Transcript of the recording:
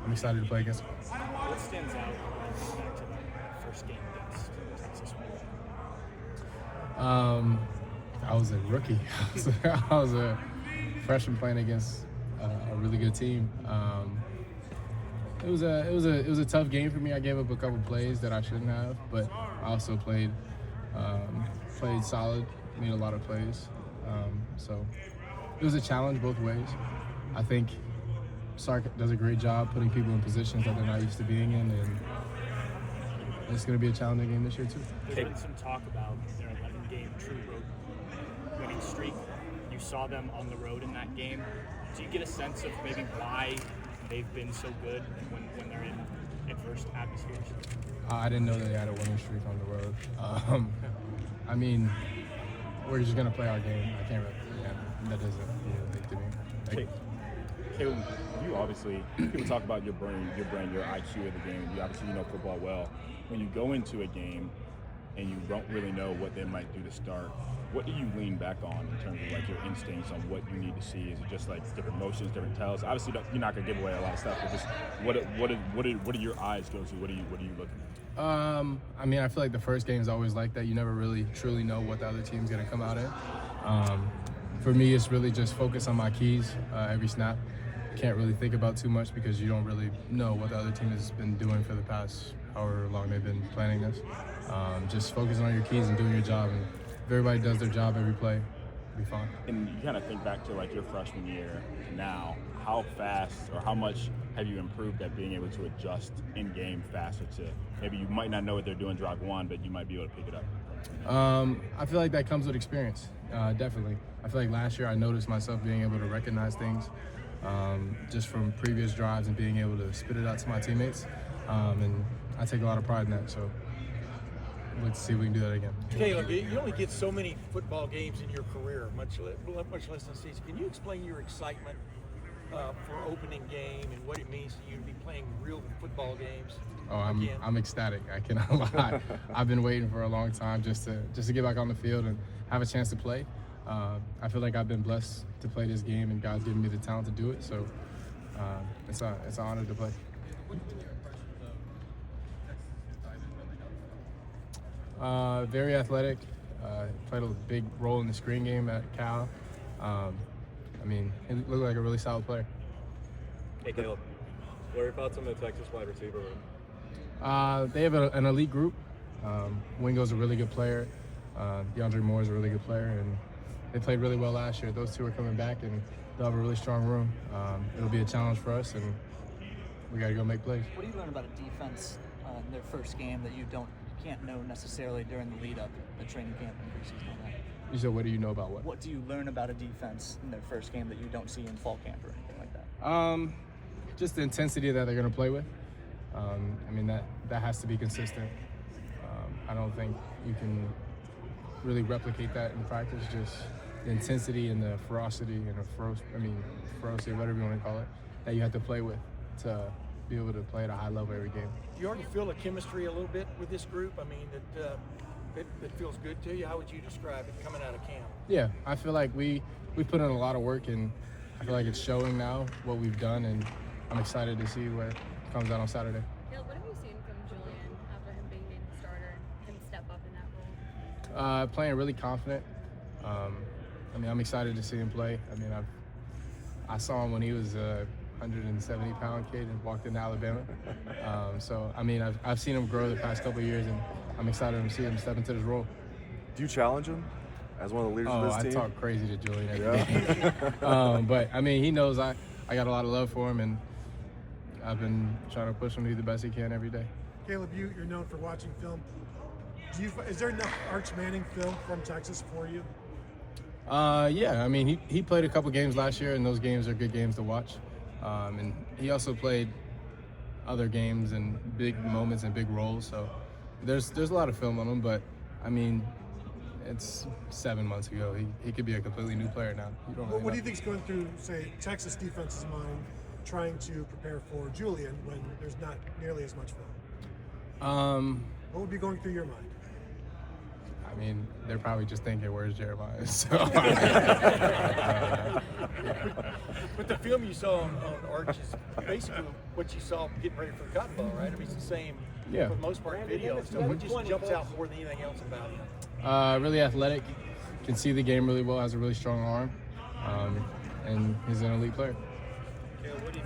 I'm excited to play against him. What stands out back to that first game against Texas? I was a rookie. I was a freshman playing against a really good team. It was a tough game for me. I gave up a couple plays that I shouldn't have, but I also played solid, made a lot of plays. So it was a challenge both ways. I think Sark does a great job putting people in positions that they're not used to being in, and it's going to be a challenging game this year too. There's been some talk about their 11-game true road winning streak. You saw them on the road in that game. Do you get a sense of maybe why they've been so good when they're in adverse atmospheres? I didn't know that they had a winning streak on the road. I mean, we're just going to play our game. I can't really, that doesn't mean anything to me. Caleb, you obviously, people talk about your brain, your IQ of the game. You obviously know football well. When you go into a game and you don't really know what they might do to start, what do you lean back on in terms of like your instincts on what you need to see? Is it just like different motions, different tells? Obviously, you're not gonna give away a lot of stuff, but just what do your eyes go to? What are you looking at? I mean, I feel like the first game is always like that. You never really truly know what the other team's gonna come out in. For me, it's really just focus on my keys every snap. Can't really think about too much because you don't really know what the other team has been doing for the past however long they've been planning this. Just focus on your keys and doing your job. And if everybody does their job every play, it'll be fine. And you kind of think back to like your freshman year to now, how fast or how much have you improved at being able to adjust in game faster to maybe you might not know what they're doing drive one, but you might be able to pick it up? I feel like that comes with experience, definitely. I feel like last year I noticed myself being able to recognize things just from previous drives and being able to spit it out to my teammates. And I take a lot of pride in that, so let's see if we can do that again. Caleb, you only get so many football games in your career, much less than season. Can you explain your excitement for opening game and what it means to you to be playing real football games? Oh, I'm ecstatic. I cannot lie. I've been waiting for a long time just to get back on the field and have a chance to play. I feel like I've been blessed to play this game, and God's given me the talent to do it. So it's an honor to play. Very athletic. Played a big role in the screen game at Cal. I mean, he looked like a really solid player. Hey, Caleb, what are your thoughts on the Texas wide receiver room? They have an elite group. Wingo's a really good player. DeAndre Moore is a really good player, and they played really well last year. Those two are coming back, and they'll have a really strong room. It'll be a challenge for us, and we got to go make plays. What do you learn about a defense in their first game that you can't know necessarily during the lead-up, the training camp and preseason and that? You said, what do you know about what? What do you learn about a defense in their first game that you don't see in fall camp or anything like that? Just the intensity that they're going to play with. I mean, that has to be consistent. I don't think you can really replicate that in practice, just the intensity and the ferocity and ferocity, whatever you want to call it, that you have to play with to be able to play at a high level every game. Do you already feel a chemistry a little bit with this group? I mean, that feels good to you? How would you describe it coming out of camp? Yeah, I feel like we put in a lot of work, and I feel like it's showing now what we've done, and I'm excited to see what comes out on Saturday. Caleb, what have you seen from Julian after him being named starter, him step up in that role? Playing really confident. I'm excited to see him play. I mean, I saw him when he was a 170-pound kid and walked into Alabama. I've seen him grow the past couple of years, and I'm excited to see him step into this role. Do you challenge him as one of the leaders of this team? I talk crazy to Julian every day. But I mean, he knows I got a lot of love for him, and I've been trying to push him to be the best he can every day. Caleb, you're known for watching film. Is there enough Arch Manning film from Texas for you? Yeah, I mean, he played a couple games last year, and those games are good games to watch. And he also played other games and big moments and big roles. So there's a lot of film on him, but I mean, it's 7 months ago. He could be a completely new player now. What do you think is going through, say, Texas defense's mind trying to prepare for Julian when there's not nearly as much film? What would be going through your mind? I mean, they're probably just thinking, "Where's Jeremiah?" So, But the film you saw on Arch is basically what you saw getting ready for the Cotton Bowl, right? I mean, it's the same Yeah. for the most part video. So what just jumps out more than anything else about him? really athletic, can see the game really well, has a really strong arm, and he's an elite player. What do you